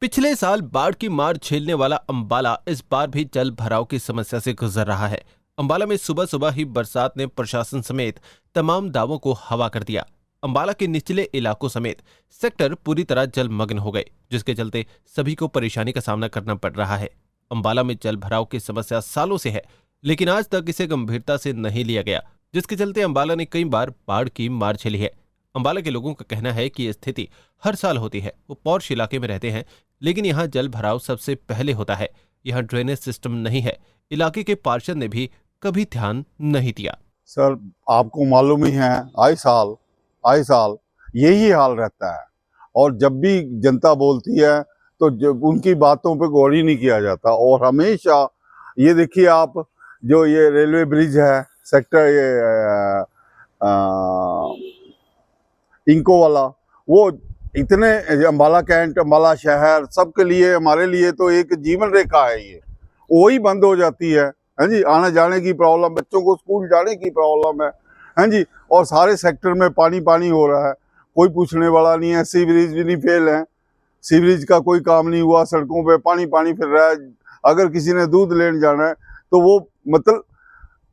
पिछले साल बाढ़ की मार झेलने वाला अंबाला इस बार भी जल भराव की समस्या से गुजर रहा है। अंबाला में सुबह सुबह ही बरसात ने प्रशासन समेत तमाम दावों को हवा कर दिया। अंबाला के निचले इलाकों समेत सेक्टर पूरी तरह जलमग्न हो गए, जिसके चलते सभी को परेशानी का सामना करना पड़ रहा है। अंबाला में जल भराव की समस्या सालों से है, लेकिन आज तक इसे गंभीरता से नहीं लिया गया, जिसके चलते अंबाला ने कई बार बाढ़ की मार झेली है। अंबाला के लोगों का कहना है कि ये स्थिति हर साल होती है। वो पॉश इलाके में रहते हैं, लेकिन यहाँ जल भराव सबसे पहले होता है। यहाँ ड्रेनेज सिस्टम नहीं है। इलाके के पार्षद ने भी कभी ध्यान नहीं दिया। सर, आपको मालूम ही है, आए साल यही हाल रहता है। और जब भी जनता बोलती है तो जब उनकी बातों पे गौर ही नहीं किया जाता। और हमेशा ये देखिए आप, जो ये रेलवे ब्रिज है सेक्टर इंको वाला, वो इतने अंबाला कैंट, अंबाला शहर, सबके लिए, हमारे लिए तो एक जीवन रेखा है। ये वही बंद हो जाती है जी। आने जाने की प्रॉब्लम, बच्चों को स्कूल जाने की प्रॉब्लम है जी। और सारे सेक्टर में पानी पानी हो रहा है, कोई पूछने वाला नहीं है। सीवरेज भी नहीं फेल है, सीवरेज का कोई काम नहीं हुआ, सड़कों पे पानी पानी फिर रहा है। अगर किसी ने दूध लेने जाना है तो वो मतलब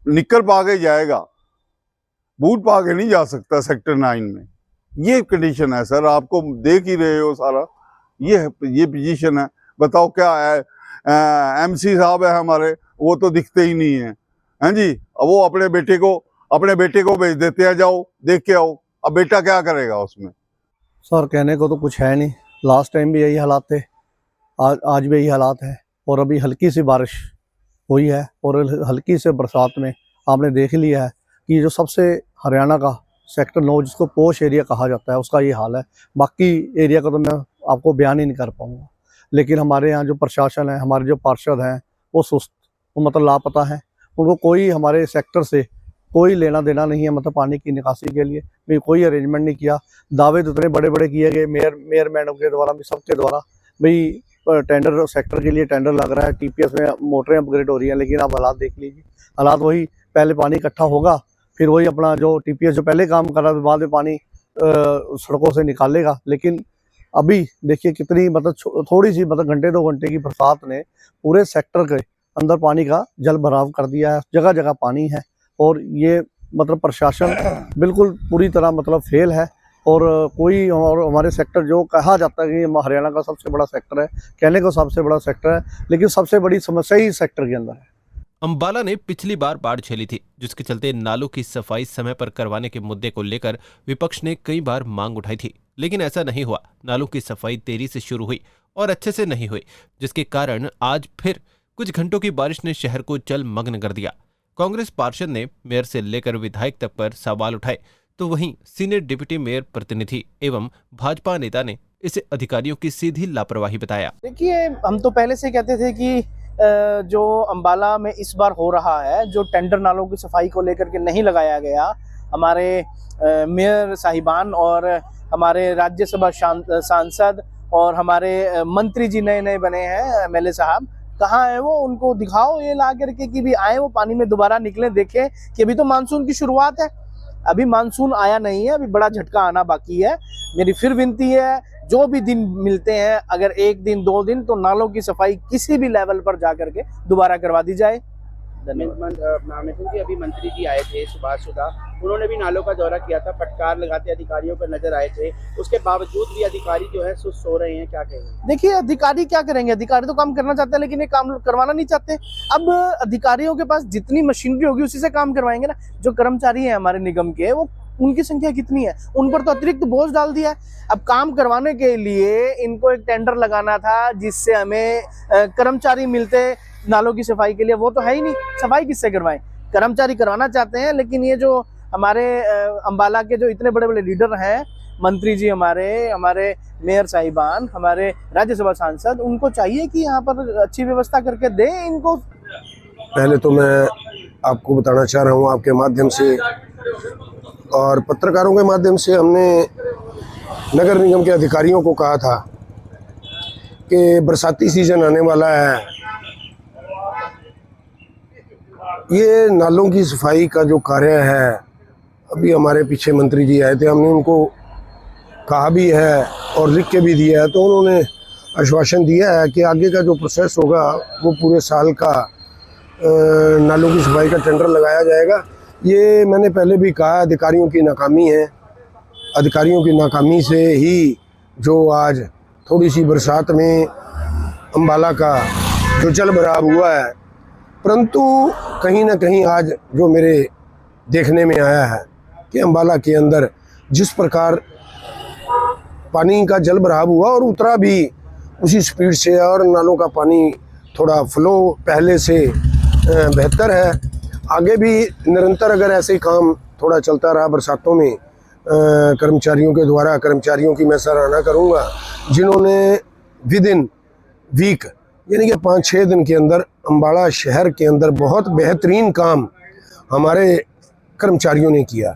निक्कर पा के जाएगा, बूट पा के नहीं जा सकता सेक्टर 9 में। ये कंडीशन है सर, आपको देख ही रहे हो सारा, ये पोजीशन है। बताओ क्या है। एमसी साहब है हमारे, वो तो दिखते ही नहीं है जी। अब वो अपने बेटे को भेज देते हैं, जाओ देख के आओ। अब बेटा क्या करेगा उसमें। सर, कहने को तो कुछ है नहीं। लास्ट टाइम भी यही हालात थे, आज भी यही हालात है। और अभी हल्की सी बारिश हुई है और हल्की से बरसात में आपने देख लिया है कि जो सबसे हरियाणा का सेक्टर 9, जिसको पोश एरिया कहा जाता है, उसका ये हाल है। बाकी एरिया का तो मैं आपको बयान ही नहीं कर पाऊँगा। लेकिन हमारे यहाँ जो प्रशासन है, हमारे जो पार्षद हैं, वो सुस्त, वो मतलब लापता हैं। उनको कोई हमारे सेक्टर से कोई लेना देना नहीं है। मतलब पानी की निकासी के लिए भी कोई अरेंजमेंट नहीं किया। दावे तो इतने बड़े बड़े किए गए मेयर मैडम के द्वारा भी, सबके द्वारा, भाई टेंडर, सेक्टर के लिए टेंडर लग रहा है, टीपीएस में मोटरें अपग्रेड हो रही हैं। लेकिन आप हालात देख लीजिए, हालात वही, पहले पानी इकट्ठा होगा, फिर वही अपना जो टीपीएस जो पहले काम कर रहा था, बाद में पानी सड़कों से निकालेगा। लेकिन अभी देखिए कितनी मतलब थोड़ी सी मतलब घंटे 2 घंटे की बरसात ने पूरे सेक्टर के अंदर पानी का जल भराव कर दिया है। जगह जगह पानी है और ये मतलब प्रशासन बिल्कुल पूरी तरह मतलब फेल है। और कोई, और हमारे सेक्टर जो कहा जाता है कि हरियाणा का सबसे बड़ा सेक्टर है, कहने को सबसे बड़ा सेक्टर है, लेकिन सबसे बड़ी समस्या ही सेक्टर के अंदर है। अंबाला ने पिछली बार बाढ़ झेली थी, जिसके चलते नालों की सफाई समय पर करवाने के मुद्दे को लेकर विपक्ष ने कई बार मांग उठाई थी, लेकिन ऐसा नहीं हुआ। नालों की सफाई देरी से शुरू हुई और अच्छे से नहीं हुई, जिसके कारण आज फिर कुछ घंटों की बारिश ने शहर को जलमग्न कर दिया। कांग्रेस पार्षद ने मेयर से लेकर विधायक तक पर सवाल उठाए, तो वहीं सीनियर डिप्टी मेयर प्रतिनिधि एवं भाजपा नेता ने इसे अधिकारियों की सीधी लापरवाही बताया। देखिए, हम तो पहले से कहते थे कि जो अंबाला में इस बार हो रहा है, जो टेंडर नालों की सफाई को लेकर के नहीं लगाया गया, हमारे मेयर साहिबान और हमारे राज्यसभा सांसद और हमारे मंत्री जी नए बने हैं, एमएलए साहब, कहाँ है वो? उनको दिखाओ ये ला करके कि भी आए वो पानी में दोबारा निकले, देखें कि अभी तो मानसून की शुरुआत है, अभी मानसून आया नहीं है, अभी बड़ा झटका आना बाकी है। मेरी फिर विनती है, जो भी दिन मिलते हैं, अगर 1 दिन 2 दिन, तो नालों की सफाई किसी भी लेवल पर जाकर के दोबारा करवा दी जाए। धन्यवाद। अभी मंत्री जी आए थे सुभाष सुधा, उन्होंने भी नालों का दौरा किया था, फटकार लगाते अधिकारियों पर नजर आए थे। उसके बावजूद भी अधिकारी जो है सुस्त सो रहे हैं, क्या कहेंगे? देखिए, अधिकारी क्या करेंगे? अधिकारी तो काम करना चाहते हैं, लेकिन ये काम करवाना नहीं चाहते। अब अधिकारियों के पास जितनी मशीनरी होगी उसी से काम करवाएंगे ना। जो कर्मचारी हैं हमारे निगम के, वो उनकी संख्या कितनी है, उन पर तो अतिरिक्त बोझ डाल दिया है। अब काम करवाने के लिए इनको एक टेंडर लगाना था, जिससे हमें कर्मचारी मिलते नालों की सफाई के लिए, वो तो है ही नहीं। सफाई किससे करवाएं? कर्मचारी करवाना चाहते हैं, लेकिन ये जो हमारे अंबाला के जो इतने बड़े बड़े लीडर हैं, मंत्री जी हमारे मेयर साहिबान, हमारे राज्यसभा सांसद, उनको चाहिए कि यहाँ पर अच्छी व्यवस्था करके दें इनको। पहले तो मैं आपको बताना चाह रहा हूँ आपके माध्यम से और पत्रकारों के माध्यम से, हमने नगर निगम के अधिकारियों को कहा था कि बरसाती सीजन आने वाला है, ये नालों की सफाई का जो कार्य है, अभी हमारे पीछे मंत्री जी आए थे, हमने उनको कहा भी है और लिख के भी दिया है, तो उन्होंने आश्वासन दिया है कि आगे का जो प्रोसेस होगा वो पूरे साल का नालों की सफाई का टेंडर लगाया जाएगा। ये मैंने पहले भी कहा, अधिकारियों की नाकामी है। अधिकारियों की नाकामी से ही जो आज थोड़ी सी बरसात में अम्बाला का जो जल भराव हुआ है, परंतु कहीं ना कहीं आज जो मेरे देखने में आया है कि अम्बाला के अंदर जिस प्रकार पानी का जल भराव हुआ और उतरा भी उसी स्पीड से, और नालों का पानी थोड़ा फ्लो पहले से बेहतर है। आगे भी निरंतर अगर ऐसे ही काम थोड़ा चलता रहा बरसातों में, कर्मचारियों के द्वारा, कर्मचारियों की मैं सराहना करूंगा जिन्होंने विद इन वीक यानी कि 5-6 दिन के अंदर अम्बाला शहर के अंदर बहुत बेहतरीन काम हमारे कर्मचारियों ने किया।